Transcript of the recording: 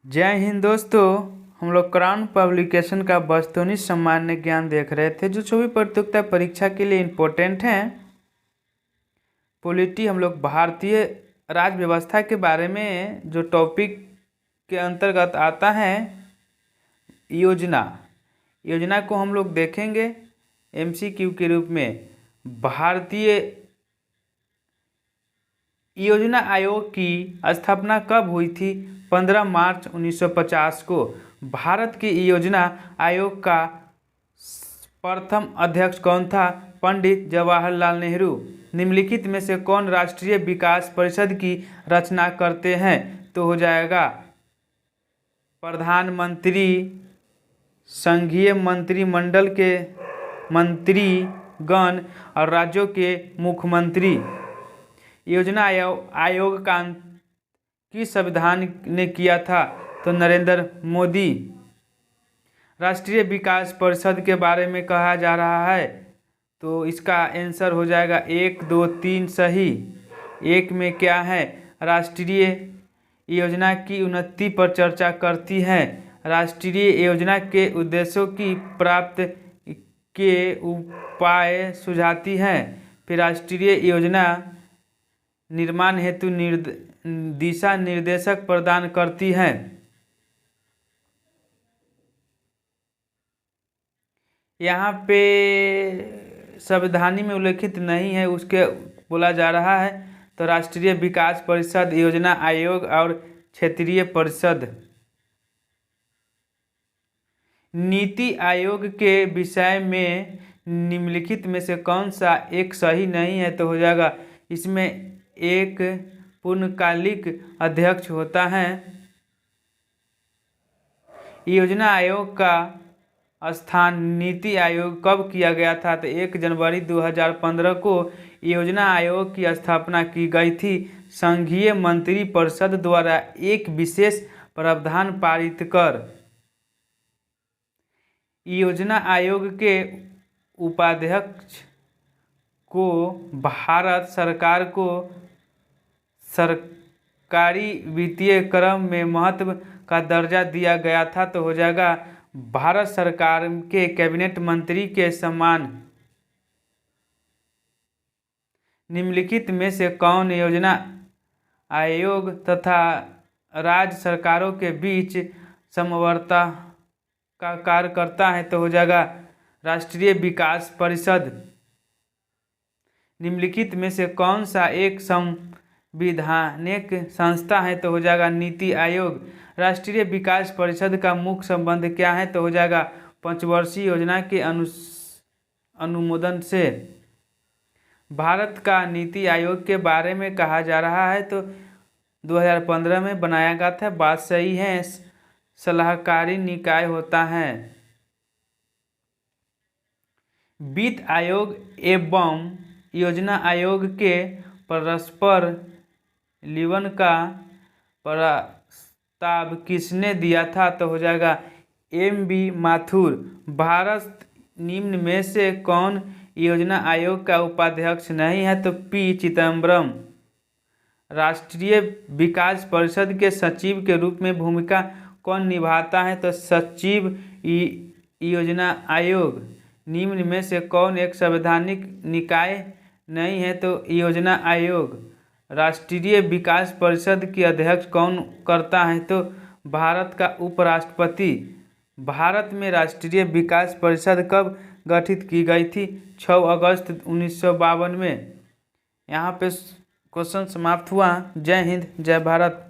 जय हिंद दोस्तों। हम लोग क्राउन पब्लिकेशन का वस्तुनिष्ठ सामान्य ज्ञान देख रहे थे जो सभी प्रतियोगिता परीक्षा के लिए इम्पोर्टेंट हैं। पॉलिटी हम लोग भारतीय राज्य व्यवस्था के बारे में जो टॉपिक के अंतर्गत आता है योजना को हम लोग देखेंगे एमसीक्यू के रूप में। भारतीय योजना आयोग की स्थापना कब हुई थी? 15 मार्च 1950 को। भारत के योजना आयोग का प्रथम अध्यक्ष कौन था? पंडित जवाहरलाल नेहरू। निम्नलिखित में से कौन राष्ट्रीय विकास परिषद की रचना करते हैं? तो हो जाएगा प्रधानमंत्री, संघीय मंत्रिमंडल के मंत्रीगण और राज्यों के मुख्यमंत्री। योजना आयोग का किस संविधान ने किया था? तो नरेंद्र मोदी। राष्ट्रीय विकास परिषद के बारे में कहा जा रहा है तो इसका आंसर हो जाएगा 1, 2, 3 सही। एक में क्या है? राष्ट्रीय योजना की उन्नति पर चर्चा करती है। राष्ट्रीय योजना के उद्देश्यों की प्राप्ति के उपाय सुझाती है। फिर राष्ट्रीय योजना निर्माण हेतु दिशा निर्देशक प्रदान करती है। यहाँ पे संविधान में उल्लेखित नहीं है, उसके बोला जा रहा है तो राष्ट्रीय विकास परिषद, योजना आयोग और क्षेत्रीय परिषद। नीति आयोग के विषय में निम्नलिखित में से कौन सा एक सही नहीं है? तो हो जाएगा इसमें एक पूर्णकालिक अध्यक्ष होता है। योजना आयोग का स्थान नीति आयोग कब किया गया था? तो 1 जनवरी 2015 को योजना आयोग की स्थापना की गई थी संघीय मंत्रिपरिषद द्वारा एक विशेष प्रावधान पारित कर। योजना आयोग के उपाध्यक्ष को भारत सरकार को सरकारी वित्तीय क्रम में महत्व का दर्जा दिया गया था तो हो जाएगा भारत सरकार के कैबिनेट मंत्री के समान। निम्नलिखित में से कौन योजना आयोग तथा राज्य सरकारों के बीच समन्वयता का कार्य करता है? तो हो जाएगा राष्ट्रीय विकास परिषद। निम्नलिखित में से कौन सा एक संवैधानिक संस्था है? तो हो जाएगा नीति आयोग। राष्ट्रीय विकास परिषद का मुख्य संबंध क्या है? तो हो जाएगा पंचवर्षीय योजना के अनुमोदन से। भारत का नीति आयोग के बारे में कहा जा रहा है तो 2015 में बनाया गया था। बात सही है, सलाहकारी निकाय होता है। वित्त आयोग एवं योजना आयोग के परस्पर विलय का प्रस्ताव किसने दिया था? तो हो जाएगा MB माथुर। भारत निम्न में से कौन योजना आयोग का उपाध्यक्ष नहीं है? तो P चिदम्बरम। राष्ट्रीय विकास परिषद के सचिव के रूप में भूमिका कौन निभाता है? तो सचिव योजना आयोग। निम्न में से कौन एक संवैधानिक निकाय नहीं है? तो योजना आयोग। राष्ट्रीय विकास परिषद की अध्यक्ष कौन करता है? तो भारत का उपराष्ट्रपति। भारत में राष्ट्रीय विकास परिषद कब गठित की गई थी? 6 अगस्त 1952 में। यहाँ पे क्वेश्चन समाप्त हुआ। जय हिंद, जय भारत।